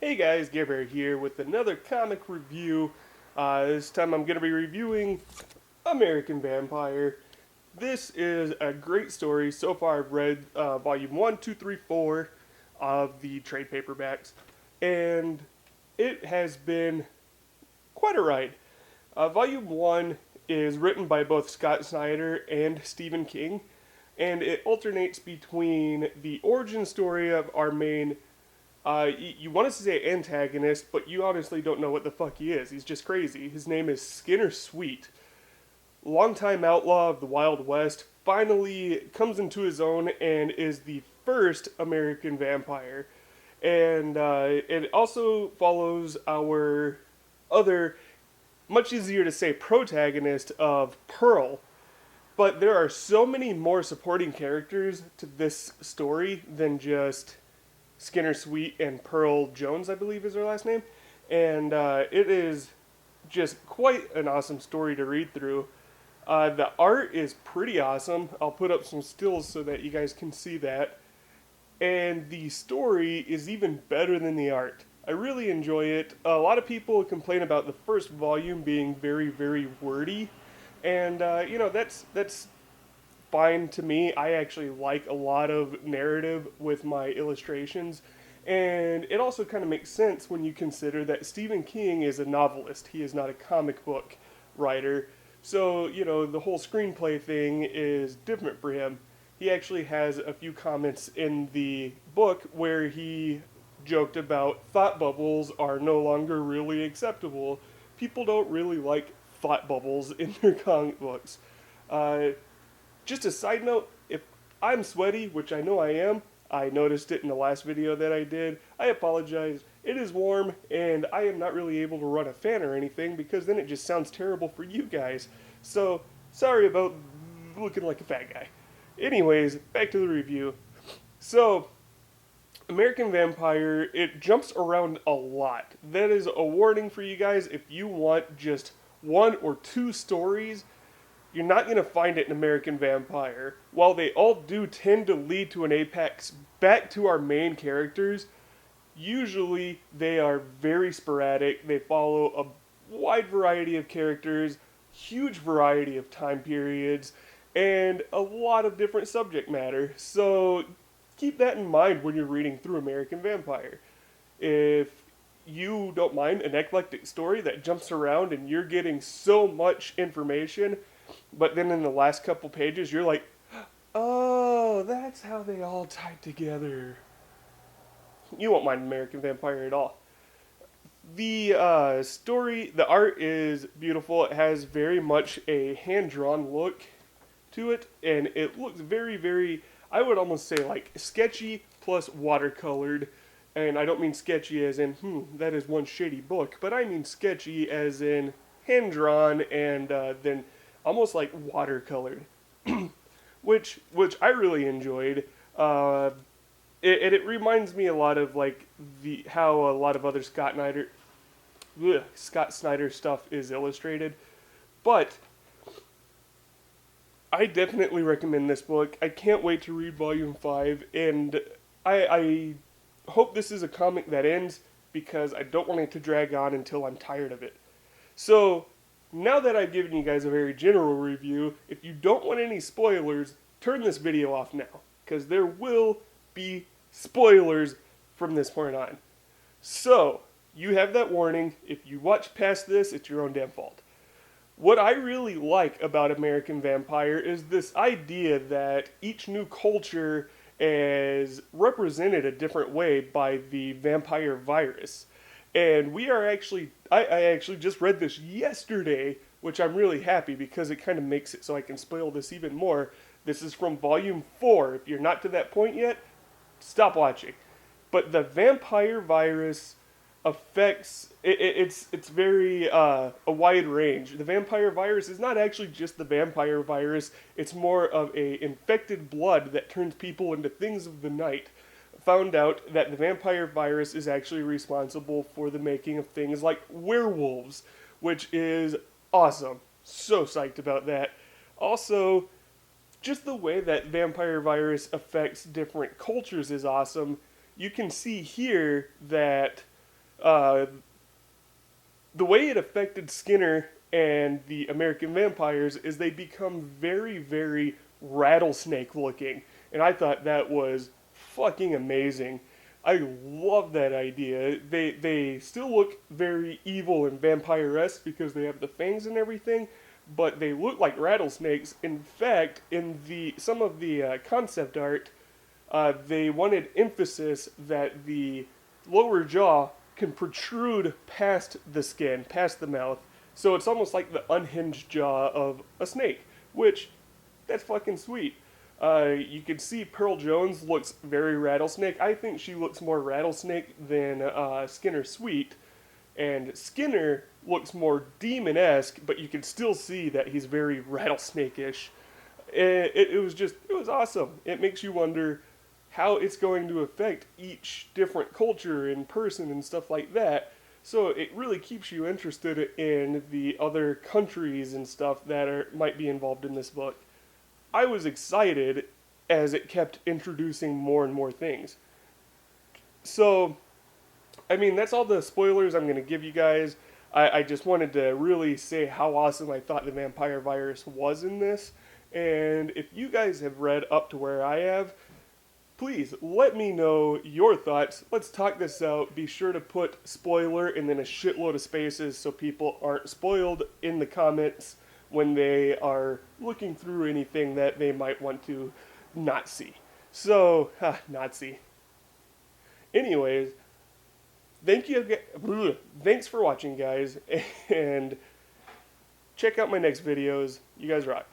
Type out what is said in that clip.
Hey guys, Gabriel here with another comic review. This time I'm going to be reviewing American Vampire. This is a great story. So far I've read volume 1, 2, 3, 4 of the trade paperbacks, and it has been quite a ride. Volume 1 is written by both Scott Snyder and Stephen King, and it alternates between the origin story of our main you want us to say antagonist, but you honestly don't know what the fuck he is. He's just crazy. His name is Skinner Sweet. Longtime outlaw of the Wild West, finally comes into his own and is the first American vampire. And it also follows our other, much easier to say, protagonist of Pearl. But there are so many more supporting characters to this story than just Skinner Sweet and Pearl Jones, I believe is her last name. And it is just quite an awesome story to read through. The art is pretty awesome. I'll put up some stills so that you guys can see that. And the story is even better than the art. I really enjoy it. A lot of people complain about the first volume being very, very wordy. And, that's fine to me. I actually like a lot of narrative with my illustrations. And it also kind of makes sense when you consider that Stephen King is a novelist. He is not a comic book writer. So, the whole screenplay thing is different for him. He actually has a few comments in the book where he joked about thought bubbles are no longer really acceptable. People don't really like thought bubbles in their comic books. Uh, just a side note, if I'm sweaty, which I know I am, I noticed it in the last video that I did, I apologize. It is warm, and I am not really able to run a fan or anything because then it just sounds terrible for you guys. So, sorry about looking like a fat guy. Anyways, back to the review. So, American Vampire, it jumps around a lot. That is a warning for you guys if you want just one or two stories. You're not going to find it in American Vampire. While they all do tend to lead to an apex back to our main characters, usually they are very sporadic. They follow a wide variety of characters, huge variety of time periods, and a lot of different subject matter. So keep that in mind when you're reading through American Vampire. If you don't mind an eclectic story that jumps around and you're getting so much information, but then in the last couple pages, you're like, oh, that's how they all tied together. You won't mind American Vampire at all. The story, the art is beautiful. It has very much a hand drawn look to it, and it looks very, very, I would almost say like sketchy plus watercolored. And I don't mean sketchy as in, that is one shady book, but I mean sketchy as in hand drawn and then almost like watercolored, which I really enjoyed. It reminds me a lot of like the how a lot of other Scott Snyder stuff is illustrated, but I definitely recommend this book. I can't wait to read Volume 5, and I hope this is a comic that ends because I don't want it to drag on until I'm tired of it. So, now that I've given you guys a very general review, if you don't want any spoilers, turn this video off now, because there will be spoilers from this point on. So, you have that warning. If you watch past this, it's your own damn fault. What I really like about American Vampire is this idea that each new culture is represented a different way by the vampire virus. And we are actually, I actually just read this yesterday, which I'm really happy because it kind of makes it so I can spoil this even more. This is from volume 4. If you're not to that point yet, stop watching. But the vampire virus affects it's very a wide range. The vampire virus is not actually just the vampire virus. It's more of a infected blood that turns people into things of the night. Found out that the vampire virus is actually responsible for the making of things like werewolves, which is awesome. So psyched about that. Also, just the way that vampire virus affects different cultures is awesome. You can see here that Uh, the way it affected Skinner and the American vampires is they become very, very rattlesnake looking. And I thought that was fucking amazing. I love that idea. They still look very evil and vampire-esque because they have the fangs and everything, but they look like rattlesnakes. In fact, in the some of the concept art, they wanted emphasis that the lower jaw can protrude past the skin, past the mouth. So it's almost like the unhinged jaw of a snake, which that's fucking sweet. You can see Pearl Jones looks very rattlesnake. I think she looks more rattlesnake than Skinner Sweet. And Skinner looks more demon-esque, but you can still see that he's very rattlesnake-ish. It was just, it was awesome. It makes you wonder how it's going to affect each different culture and person and stuff like that. So it really keeps you interested in the other countries and stuff that might be involved in this book. I was excited as it kept introducing more and more things. So, I mean, that's all the spoilers I'm going to give you guys. I just wanted to really say how awesome I thought the vampire virus was in this. And if you guys have read up to where I have, please let me know your thoughts. Let's talk this out. Be sure to put spoiler and then a shitload of spaces so people aren't spoiled in the comments when they are looking through anything that they might want to not see. So, not see. Anyways, thanks for watching, guys, and check out my next videos. You guys rock.